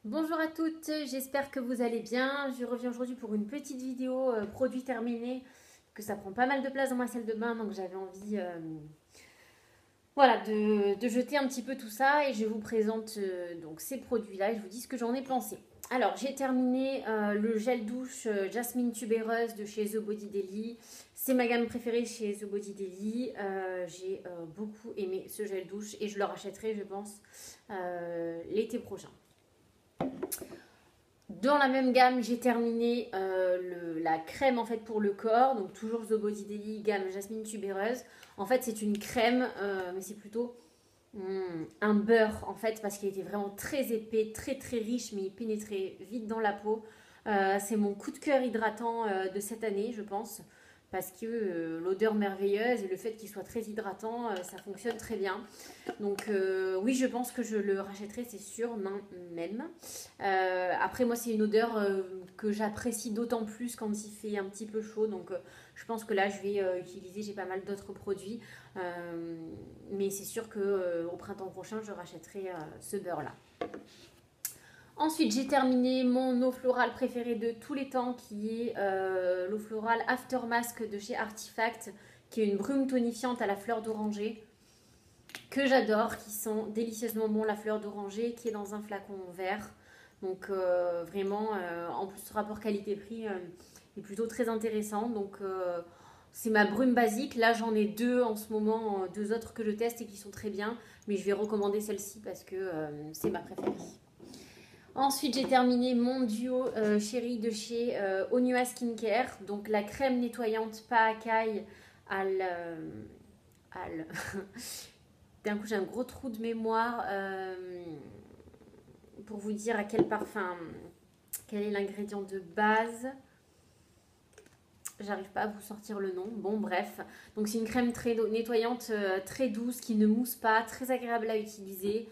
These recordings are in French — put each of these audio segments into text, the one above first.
Bonjour à toutes, j'espère que vous allez bien. Je reviens aujourd'hui pour une petite vidéo produit terminé, que ça prend pas mal de place dans ma salle de bain, donc j'avais envie voilà, de jeter un petit peu tout ça et je vous présente donc ces produits-là et je vous dis ce que j'en ai pensé. Alors j'ai terminé le gel douche Jasmine tubéreuse de chez The Body Daily. C'est ma gamme préférée chez The Body Daily. J'ai beaucoup aimé ce gel douche et je le rachèterai je pense l'été prochain. Dans la même gamme, j'ai terminé la crème en fait pour le corps, donc toujours The Body Daily gamme Jasmine tubéreuse. En fait, c'est une crème, mais c'est plutôt un beurre en fait parce qu'il était vraiment très épais, très très riche, mais il pénétrait vite dans la peau. C'est mon coup de cœur hydratant de cette année, je pense, parce que l'odeur merveilleuse et le fait qu'il soit très hydratant, ça fonctionne très bien. Donc oui, je pense que je le rachèterai, c'est sûr, même. Après, moi, c'est une odeur que j'apprécie d'autant plus quand il fait un petit peu chaud. Donc je pense que là, je vais utiliser, j'ai pas mal d'autres produits. Mais c'est sûr que au printemps prochain, je rachèterai ce beurre-là. Ensuite, j'ai terminé mon eau florale préférée de tous les temps, qui est l'eau florale After Mask de chez Artifact, qui est une brume tonifiante à la fleur d'oranger que j'adore, qui sont délicieusement bons. La fleur d'oranger qui est dans un flacon vert. Donc vraiment, en plus ce rapport qualité-prix est plutôt très intéressant. Donc c'est ma brume basique. Là j'en ai deux en ce moment, deux autres que je teste et qui sont très bien. Mais je vais recommander celle-ci parce que c'est ma préférée. Ensuite, j'ai terminé mon duo chéri de chez Onua Skincare. Donc la crème nettoyante pas à caille à d'un coup, j'ai un gros trou de mémoire pour vous dire à quel parfum, quel est l'ingrédient de base. J'arrive pas à vous sortir le nom. Bon, bref. Donc, c'est une crème très nettoyante, très douce, qui ne mousse pas, très agréable à utiliser.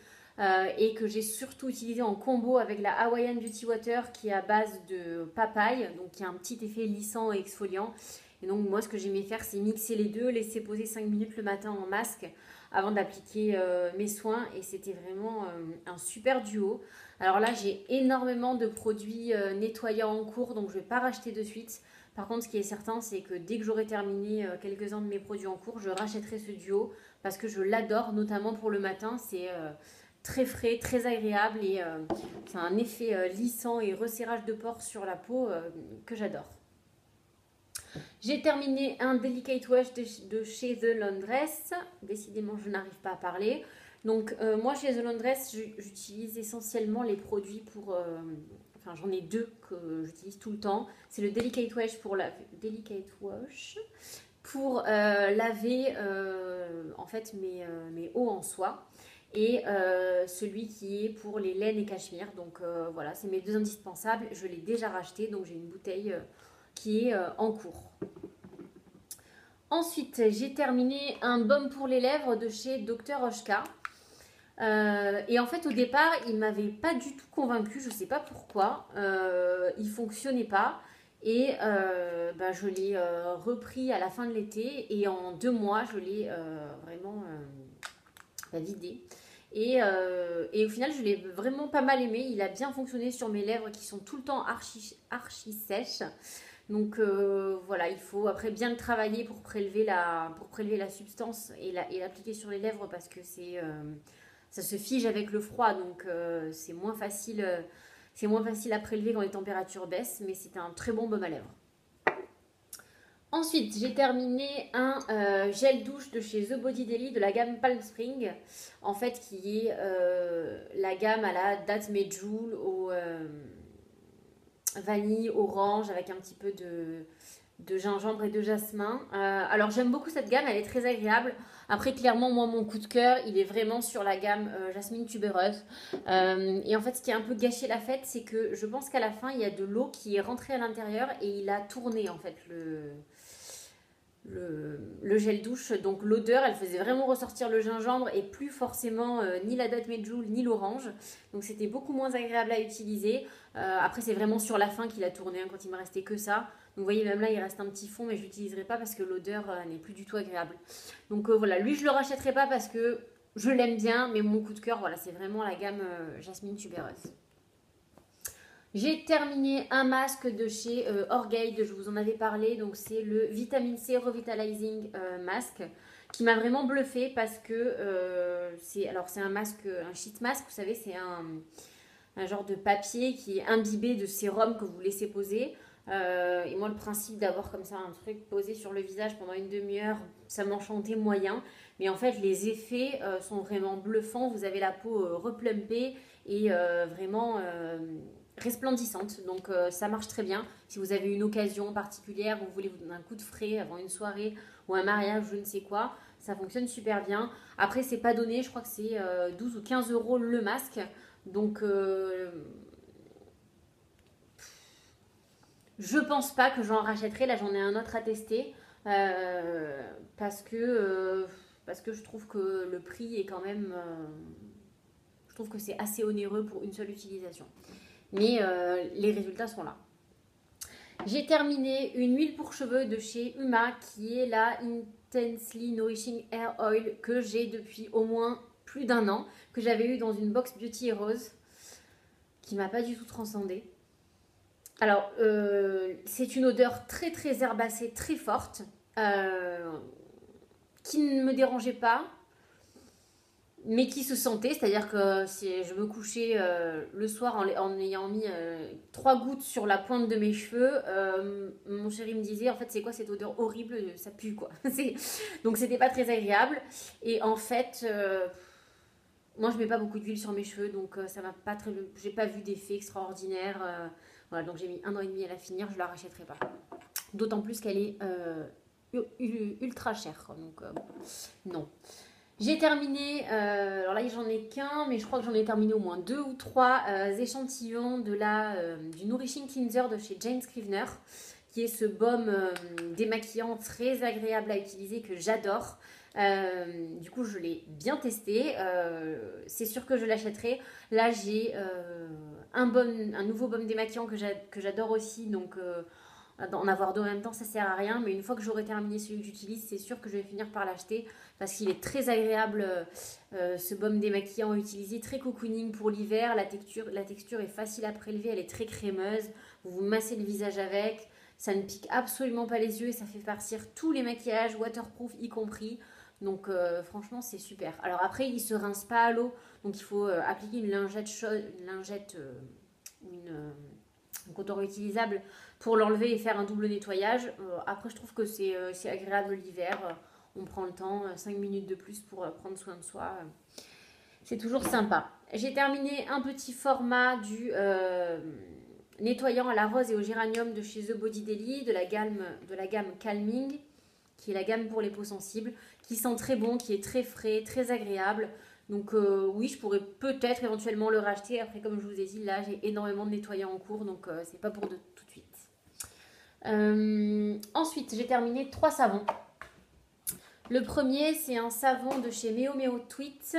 Et que j'ai surtout utilisé en combo avec la Hawaiian Beauty Water qui est à base de papaye, donc qui a un petit effet lissant et exfoliant. Et donc moi ce que j'aimais faire c'est mixer les deux, laisser poser 5 minutes le matin en masque avant d'appliquer mes soins et c'était vraiment un super duo. Alors là j'ai énormément de produits nettoyants en cours donc je ne vais pas racheter de suite. Par contre ce qui est certain c'est que dès que j'aurai terminé quelques-uns de mes produits en cours je rachèterai ce duo parce que je l'adore notamment pour le matin. C'est très frais, très agréable et ça a un effet lissant et resserrage de pores sur la peau que j'adore. J'ai terminé un Delicate Wash de chez The Laundress. Décidément, je n'arrive pas à parler. Donc, moi, chez The Laundress, j'utilise essentiellement les produits pour... enfin, j'en ai deux que j'utilise tout le temps. C'est le Delicate Wash pour laver en fait mes eaux en soie. Et celui qui est pour les laines et cachemire. Donc voilà, c'est mes deux indispensables. Je l'ai déjà racheté, donc j'ai une bouteille qui est en cours. Ensuite, j'ai terminé un baume pour les lèvres de chez Dr. Oshka. Et en fait, au départ, il m'avait pas du tout convaincu, je sais pas pourquoi. Il fonctionnait pas. Et bah, je l'ai repris à la fin de l'été. Et en 2 mois, je l'ai vraiment vidé. Et au final, je l'ai vraiment pas mal aimé. Il a bien fonctionné sur mes lèvres qui sont tout le temps archi sèches. Donc voilà, il faut après bien le travailler pour prélever la substance et l'appliquer sur les lèvres parce que ça se fige avec le froid. Donc c'est moins facile à prélever quand les températures baissent. Mais c'est un très bon baume à lèvres. Ensuite, j'ai terminé un gel douche de chez The Body Daily de la gamme Palm Spring, en fait, qui est la gamme à la date Medjool au vanille orange avec un petit peu de gingembre et de jasmin. Alors j'aime beaucoup cette gamme, elle est très agréable. Après clairement moi mon coup de cœur il est vraiment sur la gamme jasmine tubéreuse. Et en fait ce qui a un peu gâché la fête c'est que je pense qu'à la fin il y a de l'eau qui est rentrée à l'intérieur et il a tourné en fait le gel douche. Donc l'odeur, elle faisait vraiment ressortir le gingembre et plus forcément ni la date Medjool ni l'orange. Donc c'était beaucoup moins agréable à utiliser. Après c'est vraiment sur la fin qu'il a tourné quand il me restait que ça. Donc vous voyez même là il reste un petit fond mais je l'utiliserai pas parce que l'odeur n'est plus du tout agréable. Donc voilà, lui je le rachèterai pas parce que je l'aime bien mais mon coup de cœur voilà c'est vraiment la gamme jasmine tubéreuse. J'ai terminé un masque de chez Orgade, je vous en avais parlé, donc c'est le Vitamine C Revitalizing Mask qui m'a vraiment bluffé parce que c'est un masque, un sheet mask, vous savez, c'est un genre de papier qui est imbibé de sérum que vous laissez poser. Et moi, le principe d'avoir comme ça un truc posé sur le visage pendant une demi-heure, ça m'enchantait moyen. Mais en fait, les effets sont vraiment bluffants. Vous avez la peau replumpée et vraiment resplendissante. Donc, ça marche très bien. Si vous avez une occasion particulière, vous voulez vous donner un coup de frais avant une soirée ou un mariage, je ne sais quoi, ça fonctionne super bien. Après, c'est pas donné. Je crois que c'est 12 ou 15 euros le masque. Donc, je pense pas que j'en rachèterai. Là, j'en ai un autre à tester. Parce que je trouve que le prix est quand même. Je trouve que c'est assez onéreux pour une seule utilisation. Mais les résultats sont là. J'ai terminé une huile pour cheveux de chez Huma qui est la Intensely Nourishing Hair Oil que j'ai depuis au moins plus d'un an, que j'avais eu dans une box Beauty Rose qui m'a pas du tout transcendée. Alors, c'est une odeur très très herbacée, très forte, qui ne me dérangeait pas, mais qui se sentait, c'est-à-dire que si je me couchais le soir en ayant mis 3 gouttes sur la pointe de mes cheveux, mon chéri me disait, en fait, c'est quoi cette odeur horrible, ça pue, quoi. Donc, c'était pas très agréable. Et en fait, moi, je mets pas beaucoup d'huile sur mes cheveux, donc ça m'a pas très... J'ai pas vu d'effet extraordinaire. Voilà, donc j'ai mis 1 an et demi à la finir, je la rachèterai pas. D'autant plus qu'elle est ultra chère, donc non. J'ai terminé, alors là j'en ai qu'un, mais je crois que j'en ai terminé au moins 2 ou 3 échantillons du Nourishing Cleanser de chez Jane Scrivener, qui est ce baume démaquillant très agréable à utiliser que j'adore. Du coup, je l'ai bien testé. C'est sûr que je l'achèterai. Là, j'ai un nouveau baume démaquillant que j'adore aussi, donc en avoir deux en même temps, ça sert à rien. Mais une fois que j'aurai terminé celui que j'utilise, c'est sûr que je vais finir par l'acheter parce qu'il est très agréable, ce baume démaquillant à utiliser, très cocooning pour l'hiver. La texture est facile à prélever, elle est très crémeuse. Vous massez le visage avec, ça ne pique absolument pas les yeux et ça fait partir tous les maquillages, waterproof y compris. Donc franchement, c'est super. Alors après, il ne se rince pas à l'eau, donc il faut appliquer une lingette chaude, un coton réutilisable pour l'enlever et faire un double nettoyage. Après, je trouve que c'est agréable l'hiver. On prend le temps, 5 minutes de plus pour prendre soin de soi. C'est toujours sympa. J'ai terminé un petit format du nettoyant à la rose et au géranium de chez The Body Daily, de la gamme Calming, qui est la gamme pour les peaux sensibles, qui sent très bon, qui est très frais, très agréable. Donc oui, je pourrais peut-être éventuellement le racheter. Après, comme je vous ai dit, là, j'ai énormément de nettoyants en cours, donc c'est pas pour tout de suite. Ensuite, j'ai terminé 3 savons. Le premier, c'est un savon de chez Meo Meo Tweet,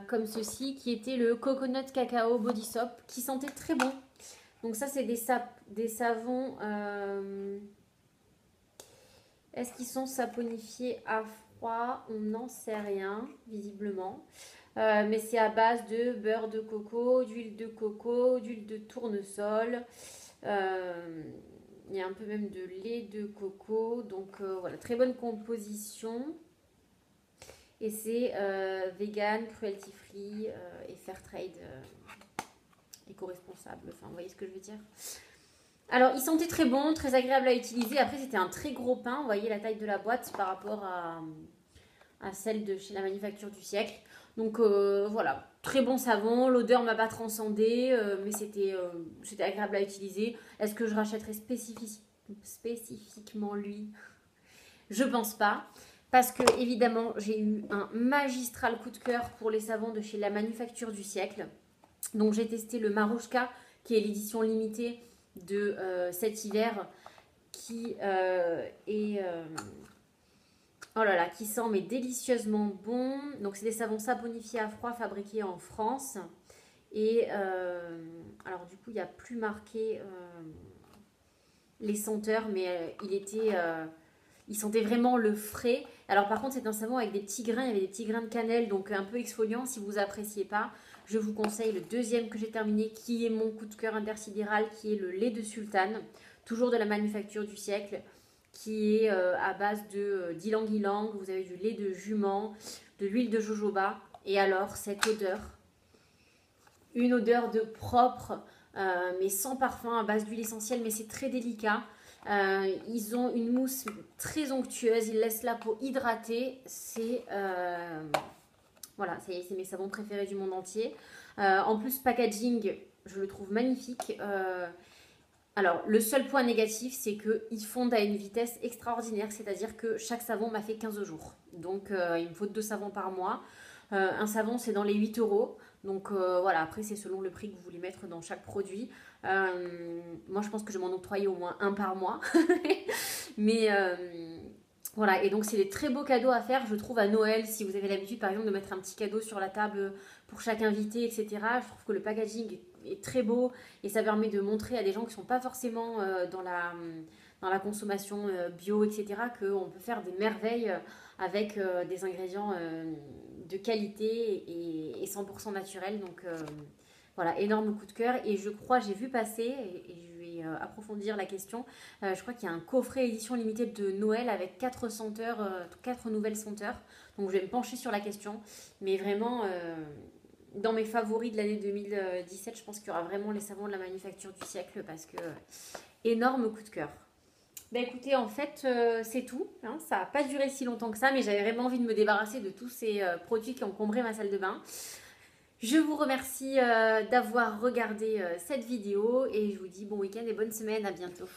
comme ceci, qui était le Coconut Cacao Body Soap, qui sentait très bon. Donc ça, c'est des savons... Est-ce qu'ils sont saponifiés à froid? On n'en sait rien, visiblement. Mais c'est à base de beurre de coco, d'huile de tournesol. Il y a un peu même de lait de coco. Donc voilà, très bonne composition. Et c'est vegan, cruelty free et fair trade, éco-responsable. Enfin, vous voyez ce que je veux dire? Alors, il sentait très bon, très agréable à utiliser. Après, c'était un très gros pain. Vous voyez la taille de la boîte par rapport à celle de chez la Manufacture du Siècle. Donc, voilà, très bon savon. L'odeur m'a pas transcendé, mais c'était agréable à utiliser. Est-ce que je rachèterais spécifiquement lui? Je pense pas. Parce que, évidemment, j'ai eu un magistral coup de cœur pour les savons de chez la Manufacture du Siècle. Donc, j'ai testé le Marouchka, qui est l'édition limitée de cet hiver, qui est oh là là, qui sent mais délicieusement bon. Donc c'est des savons saponifiés à froid fabriqués en France. Et alors du coup il n'y a plus marqué les senteurs, mais il sentait vraiment le frais. Alors par contre c'est un savon avec des petits grains, il y avait des petits grains de cannelle, donc un peu exfoliant si vous appréciez pas. je vous conseille le deuxième que j'ai terminé, qui est mon coup de cœur intersidéral, qui est le lait de sultane, toujours de la manufacture du siècle, qui est à base de d'ylang-ylang. Vous avez du lait de jument, de l'huile de jojoba. Et alors, cette odeur, une odeur de propre, mais sans parfum, à base d'huile essentielle, mais c'est très délicat. Ils ont une mousse très onctueuse, ils laissent la peau hydratée. Voilà, c'est mes savons préférés du monde entier. En plus, packaging, je le trouve magnifique. Alors, le seul point négatif, c'est qu'ils fondent à une vitesse extraordinaire, c'est-à-dire que chaque savon m'a fait 15 jours. Donc, il me faut 2 savons par mois. Un savon, c'est dans les 8 euros. Donc, voilà, après, c'est selon le prix que vous voulez mettre dans chaque produit. Moi, je pense que je vais m'en octroyer au moins un par mois. Mais voilà, et donc, c'est des très beaux cadeaux à faire, je trouve, à Noël. Si vous avez l'habitude, par exemple, de mettre un petit cadeau sur la table pour chaque invité, etc. Je trouve que le packaging est très beau et ça permet de montrer à des gens qui ne sont pas forcément dans la consommation bio, etc., qu'on peut faire des merveilles avec des ingrédients de qualité et 100% naturels. Donc voilà, énorme coup de cœur. Et je crois, j'ai vu passer, et je vais approfondir la question, je crois qu'il y a un coffret édition limitée de Noël avec 4 senteurs, 4 nouvelles senteurs. Donc je vais me pencher sur la question. Mais vraiment, dans mes favoris de l'année 2017, je pense qu'il y aura vraiment les savons de la manufacture du siècle parce que énorme coup de cœur. Ben écoutez, en fait, c'est tout. Hein. Ça n'a pas duré si longtemps que ça, mais j'avais vraiment envie de me débarrasser de tous ces produits qui encombraient ma salle de bain. Je vous remercie d'avoir regardé cette vidéo et je vous dis bon week-end et bonne semaine. À bientôt.